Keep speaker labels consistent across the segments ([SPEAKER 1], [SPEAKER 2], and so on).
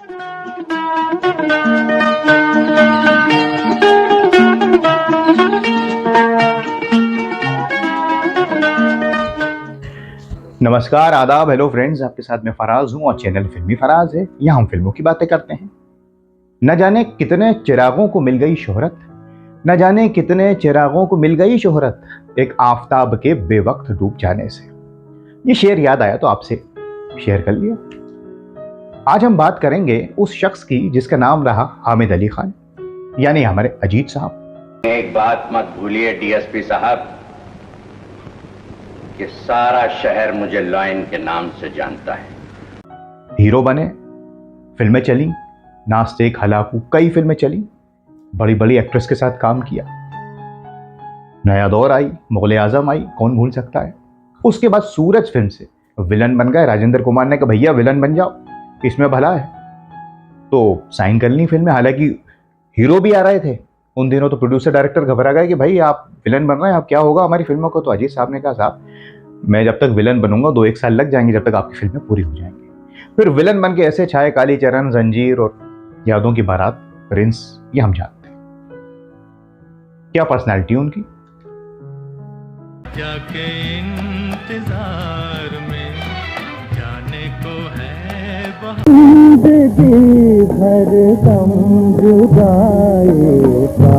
[SPEAKER 1] नमस्कार, आदाब, hello friends. आपके साथ मैं फराज हूं और चैनल फिल्मी फराज है। यहाँ हम फिल्मों की बातें करते हैं। न जाने कितने चिरागों को मिल गई शोहरत, न जाने कितने चिरागों को मिल गई शोहरत, एक आफताब के बेवक्त डूब जाने से। ये शेर याद आया तो आपसे शेयर कर लिया। आज हम बात करेंगे उस शख्स की जिसका नाम रहा हामिद अली खान, यानी हमारे अजीत साहब।
[SPEAKER 2] एक बात मत भूलिए डीएसपी साहब कि सारा शहर मुझे लॉयन के नाम से जानता है।
[SPEAKER 1] हीरो बने, फिल्में चली, नास्ते हलाकू, कई फिल्में चली, बड़ी बड़ी एक्ट्रेस के साथ काम किया। नया दौर आई, मुगल आजम आई, कौन भूल सकता है। उसके बाद सूरज फिल्म से विलन बन गए। राजेंद्र कुमार ने कहा भैया विलन बन जाओ, इसमें भला है, तो साइन कर ली फिल्म में। हालांकि हीरो भी आ रहे थे उन दिनों, तो प्रोड्यूसर डायरेक्टर घबरा गए कि भाई आप विलन बन रहे हैं, आप क्या होगा हमारी फिल्मों को। तो अजीत साहब ने कहा साहब मैं जब तक विलन बनूंगा 2-1 साल लग जाएंगे, जब तक आपकी फिल्में पूरी हो जाएंगी। फिर विलन बन के ऐसे छाए काली चरण, जंजीर और यादों की बारात, प्रिंस, ये हम जानते हैं। क्या पर्सनैलिटी उनकी।
[SPEAKER 3] जाके इंतजार में जाने को है जिंदगी भर दम जुदाई का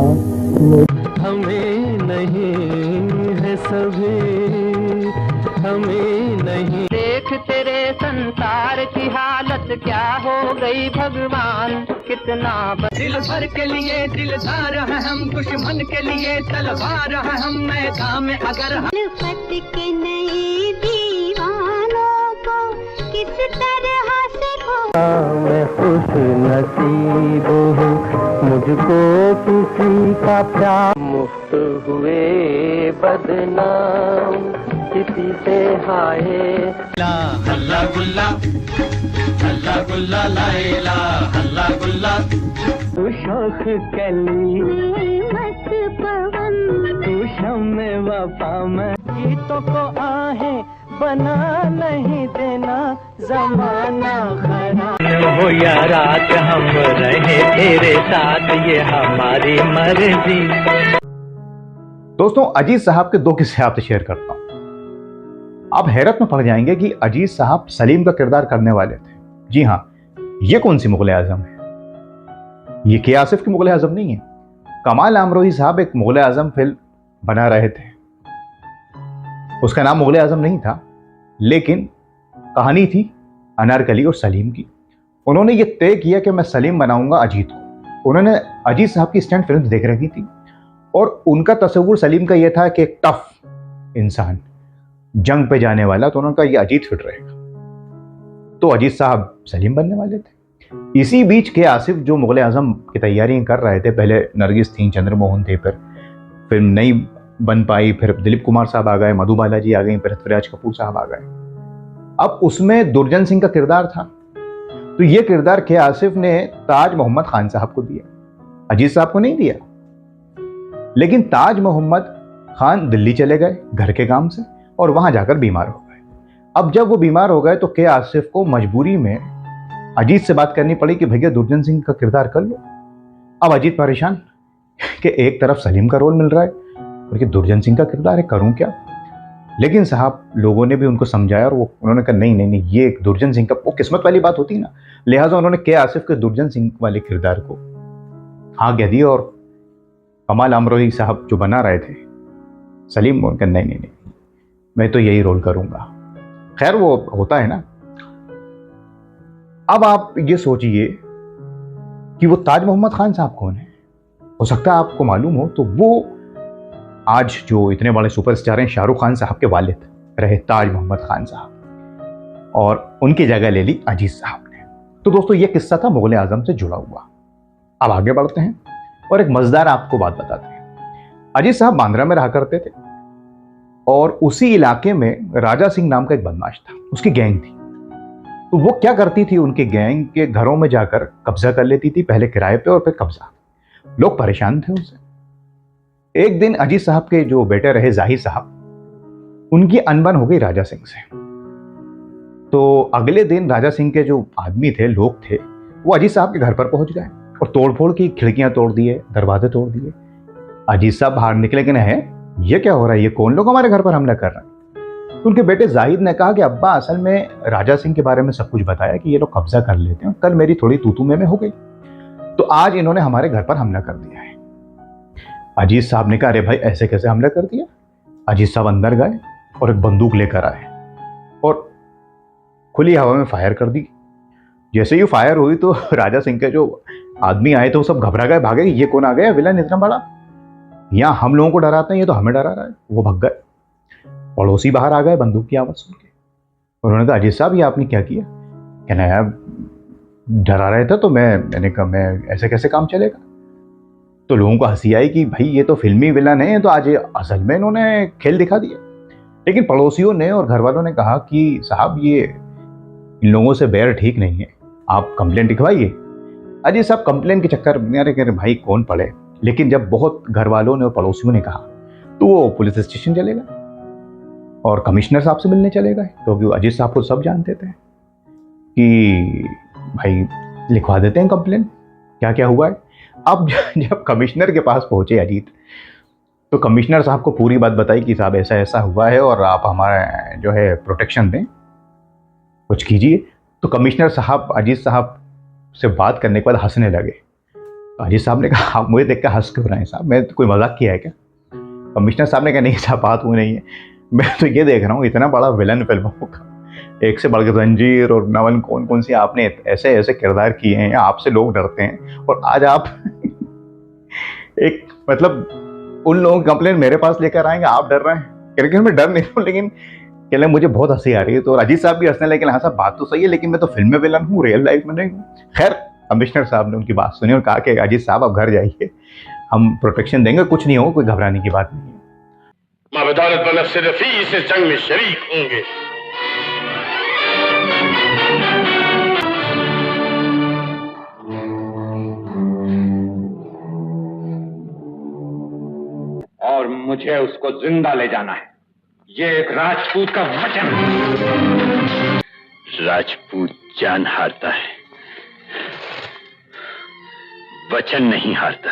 [SPEAKER 3] हमें नहीं है सभी, हमें नहीं।
[SPEAKER 4] देख तेरे संसार की हालत क्या हो गई भगवान, कितना
[SPEAKER 5] दिल भर के लिए दिलदार है हम, दुश्मन के लिए तलवार है हम, मैदान में अगर
[SPEAKER 6] फट के नए दीवानों को किस तरह से
[SPEAKER 3] मैं खुश नसीब हूँ, मुझको किसी का प्यार। मुफ्त हुए बदनाम किसी से हाय हल्ला गुल्ला, हल्ला गुल्ला लाएला हल्ला गुल्ला। तू शौक कली
[SPEAKER 6] मत पवन,
[SPEAKER 3] तू शम्मे वफा में, गीतों को आहे बना नहीं देना जमाना खराब हो या रात, हम रहे तेरे साथ ये हमारी मर्जी।
[SPEAKER 1] दोस्तों अजीत साहब के 2 किस्से आपसे शेयर करता हूं। आप हैरत में पड़ जाएंगे कि अजीत साहब सलीम का किरदार करने वाले थे। जी हां, ये कौन सी मुगल आजम है। ये के आसिफ की मुगल आजम नहीं है। कमाल अमरोही साहब एक मुगल आजम फिल्म बना रहे थे। उसका नाम मुगल आजम नहीं था, लेकिन कहानी थी अनारकली और सलीम की। उन्होंने ये तय किया कि मैं सलीम बनाऊंगा अजीत को। उन्होंने अजीत साहब की स्टैंड फिल्म देख रखी थी और उनका तस्वुर सलीम का यह था कि एक टफ इंसान, जंग पे जाने वाला, तो उन्होंने कहा ये अजीत फिट रहेगा। तो अजीत साहब सलीम बनने वाले थे। इसी बीच के आसिफ जो मुगल आजम की तैयारियां कर रहे थे, पहले नरगिस थी, चंद्रमोहन थे, फिर फिल्म नहीं बन पाई, फिर दिलीप कुमार साहब आ गए, मधु बालाजी आ गई, फिर पृथ्वीराज कपूर साहब आ गए। अब उसमें दुर्जन सिंह का किरदार था, तो ये किरदार के आसिफ ने ताज मोहम्मद खान साहब को दिया, अजीत साहब को नहीं दिया। लेकिन ताज मोहम्मद खान दिल्ली चले गए घर के काम से और वहां जाकर बीमार हो गए। अब जब वो बीमार हो गए तो के आसिफ को मजबूरी में अजीत से बात करनी पड़ी कि भैया दुर्जन सिंह का किरदार कर लो। अब अजीत परेशान कि एक तरफ सलीम का रोल मिल रहा है और कि दुर्जन सिंह का किरदार है, करूं क्या। लेकिन साहब लोगों ने भी उनको समझाया और उन्होंने कहा नहीं नहीं नहीं, ये दुर्जन सिंह का, वो किस्मत वाली बात होती ना, लिहाजा उन्होंने के आसिफ के दुर्जन सिंह वाले किरदार को हाँ कह दिया। और कमाल अमरोही साहब जो बना रहे थे सलीम, उनका नहीं नहीं नहीं, मैं तो यही रोल करूंगा। खैर वो होता है ना। अब आप ये सोचिए कि वो ताज मोहम्मद खान साहब कौन है। हो सकता है आपको मालूम हो, तो वो आज जो इतने बड़े सुपरस्टार हैं शाहरुख खान साहब के वालिद रहे ताज मोहम्मद खान साहब, और उनकी जगह ले ली अजीत साहब ने। तो दोस्तों ये किस्सा था मुगल आजम से जुड़ा हुआ। अब आगे बढ़ते हैं और एक मजेदार आपको बात बताते हैं। अजीत साहब बांद्रा में रहा करते थे और उसी इलाके में राजा सिंह नाम का एक बदमाश था, उसकी गैंग थी। तो वो क्या करती थी, उनके गैंग के घरों में जाकर कब्जा कर लेती थी, पहले किराए पे और फिर कब्जा। लोग परेशान थे उनसे। एक दिन अजीत साहब के जो बेटे रहे जाहिर साहब, उनकी अनबन हो गई राजा सिंह से। तो अगले दिन राजा सिंह के जो आदमी थे, लोग थे, वो अजीज साहब के घर पर पहुंच गए और तोड़फोड़ की खिड़कियां तोड़ दिए, दरवाजे तोड़ दिए। अजीज साहब बाहर निकले कि नहीं, ये क्या हो रहा है, ये कौन लोग हमारे घर पर हमला कर रहे हैं। तो उनके बेटे जाहिद ने कहा कि अब्बा, असल में राजा सिंह के बारे में सब कुछ बताया कि ये लोग कब्जा कर लेते हैं, कल मेरी थोड़ी तू में हो गई, तो आज इन्होंने हमारे घर पर हमला कर दिया है। अजीज साहब ने कहा, अरे भाई ऐसे कैसे हमला कर दिया। अजीज साहब अंदर गए और एक बंदूक लेकर आए और खुली हवा में फायर कर दी। जैसे ही फायर हुई तो राजा सिंह के जो आदमी आए थे वो सब घबरा गए, भागे, ये कौन आ गया, विलन इतना बड़ा, यहाँ हम लोगों को डराते हैं, ये तो हमें डरा रहा है। वो भग गए। पड़ोसी बाहर आ गए बंदूक की आवाज सुन के। उन्होंने कहा, अजीज साहब ये आपने क्या किया। कहना यार डरा रहे थे तो मैंने कहा मैं ऐसे कैसे काम चलेगा। तो लोगों को हंसी आई कि भाई ये तो फिल्मी विलन है, तो आज असल में इन्होंने खेल दिखा दिया। लेकिन पड़ोसियों ने और घर वालों ने कहा कि साहब ये इन लोगों से बैर ठीक नहीं है, आप कंप्लेंट लिखवाइए। अजीज साहब कंप्लेंट के चक्कर में अरे भाई कौन पढ़े। लेकिन जब बहुत घर वालों ने और पड़ोसियों ने कहा तो वो पुलिस स्टेशन चले गए और कमिश्नर साहब से मिलने चले गए, क्योंकि अजीज साहब को सब जानते थे कि भाई लिखवा देते हैं कंप्लेंट, क्या क्या हुआ है। अब जब कमिश्नर के पास पहुंचे अजीत, तो कमिश्नर साहब को पूरी बात बताई कि साहब ऐसा ऐसा हुआ है और आप हमारा जो है प्रोटेक्शन दें, कुछ कीजिए। तो कमिश्नर साहब अजीत साहब से बात करने के बाद हंसने लगे। तो अजीत साहब ने कहा, आप मुझे देख कर हंस क्यों रहे हैं साहब, मैं तो कोई मजाक किया है क्या। कमिश्नर साहब ने कहा, नहीं साहब बात वो नहीं है, मैं तो ये देख रहा हूँ इतना बड़ा विलन फिल्मों का, एक से बढ़कर जंजीर और नवन कौन कौन सी आपने ऐसे ऐसे किरदार किए हैं, आपसे लोग डरते हैं और आज आप एक मतलब उन लोगों की कंप्लेंट मेरे पास लेकर आएंगे, आप डर रहे हैं। लेकिन मैं डर नहीं हूँ, लेकिन कहले मुझे बहुत हंसी आ रही है। तो अजीत साहब भी हंसने लगे, हाँ साहब बात तो सही है, लेकिन मैं तो फिल्म में विलन हूँ, रियल लाइफ में नहीं हूँ। खैर कमिश्नर साहब ने उनकी बात सुनी और कहा कि अजीत साहब आप घर जाइए, हम प्रोटेक्शन देंगे, कुछ नहीं होगा, कोई घबराने की बात नहीं है।
[SPEAKER 7] बदौलत बनफ़्स रफ़ीस इस जंग में शरीक होंगे।
[SPEAKER 2] और मुझे उसको जिंदा ले जाना है, ये एक राजपूत का वचन है।
[SPEAKER 7] राजपूत जान हारता है, वचन नहीं हारता।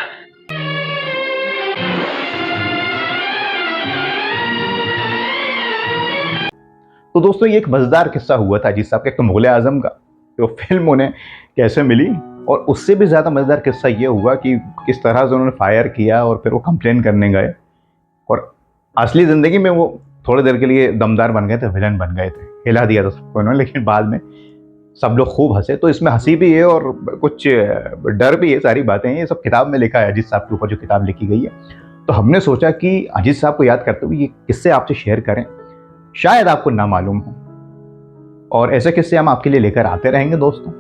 [SPEAKER 1] तो दोस्तों ये एक मजेदार किस्सा हुआ था अजीत साहब के, एक तो मुगल आजम का, तो फिल्म उन्हें कैसे मिली, और उससे भी ज़्यादा मज़ेदार किस्सा ये हुआ कि किस तरह से उन्होंने फायर किया और फिर वो कंप्लेन करने गए और असली ज़िंदगी में वो थोड़ी देर के लिए दमदार बन गए थे, विलन बन गए थे, हिला दिया था सबको उन्होंने। लेकिन बाद में सब लोग खूब हंसे। तो इसमें हंसी भी है और कुछ डर भी है, सारी बातें हैं, ये सब किताब में लिखा है अजीत साहब के ऊपर जो किताब लिखी गई है। तो हमने सोचा कि अजीत साहब को याद करते हुए ये किस्से आपसे शेयर करें, शायद आपको ना मालूम हो, और ऐसे किस्से हम आपके लिए लेकर आते रहेंगे दोस्तों।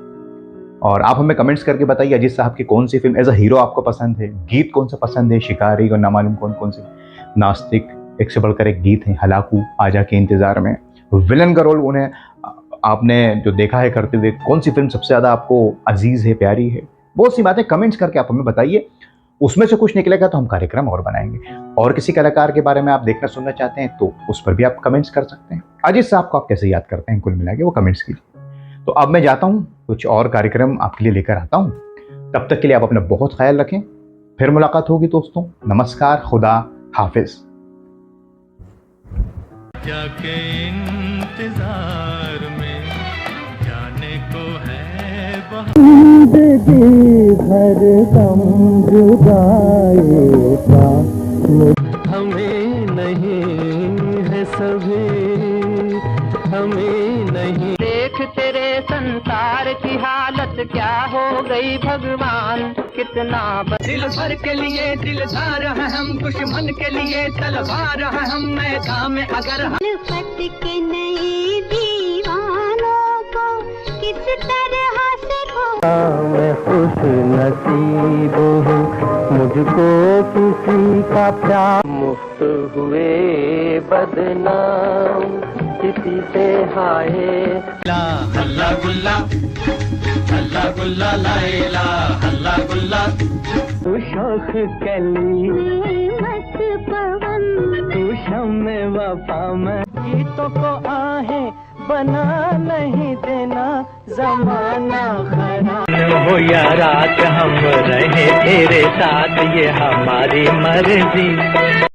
[SPEAKER 1] और आप हमें कमेंट्स करके बताइए अजीत साहब की कौन सी फिल्म एज अ हीरो आपको पसंद है, गीत कौन सा पसंद है, शिकारी और ना मालूम कौन कौन से, नास्तिक, एक से बढ़कर एक गीत है, हलाकू, आजा के इंतजार में विलन का रोल उन्हें आपने जो देखा है करते हुए, कौन सी फिल्म सबसे ज़्यादा आपको अजीज है, प्यारी है, बहुत सी बातें कमेंट्स करके आप हमें बताइए। उसमें से कुछ निकलेगा तो हम कार्यक्रम और बनाएंगे। और किसी कलाकार के बारे में आप देखना सुनना चाहते हैं तो उस पर भी आप कमेंट्स कर सकते हैं। अजीत साहब को आप कैसे याद करते हैं, कुल मिला के वो कमेंट्स कीजिए। तो अब मैं जाता हूँ, कुछ और कार्यक्रम आपके लिए लेकर आता हूँ। तब तक के लिए आप अपना बहुत ख्याल रखें, फिर मुलाकात होगी दोस्तों। नमस्कार, खुदा हाफिज।
[SPEAKER 3] जाके इंतजार में जाने को है जिंदगी भर दम जुदाएगा, हमें नहीं है सभी, हमें नहीं।
[SPEAKER 4] देख तेरे संसार की हालत क्या हो गई भगवान, कितना
[SPEAKER 5] दिल भर के लिए दिलदार है हम, दुश्मन के लिए तलवार है हम, मैदान में अगर
[SPEAKER 6] उल्फत के नए दीवानों को किस तरह से
[SPEAKER 3] मैं खुश नसीब हूँ, मुझको किसी का प्यार, मुफ्त हुए बदनाम किसी से हाय। हल्ला गुल्ला लाएला हल्ला गुल्ला, तू शौक कली
[SPEAKER 6] मत पवन,
[SPEAKER 3] तू शम्मे वफा में, गीतों को आहें बना नहीं देना जमाना खराब। हो या रात हम रहे तेरे साथ, ये हमारी मर्जी।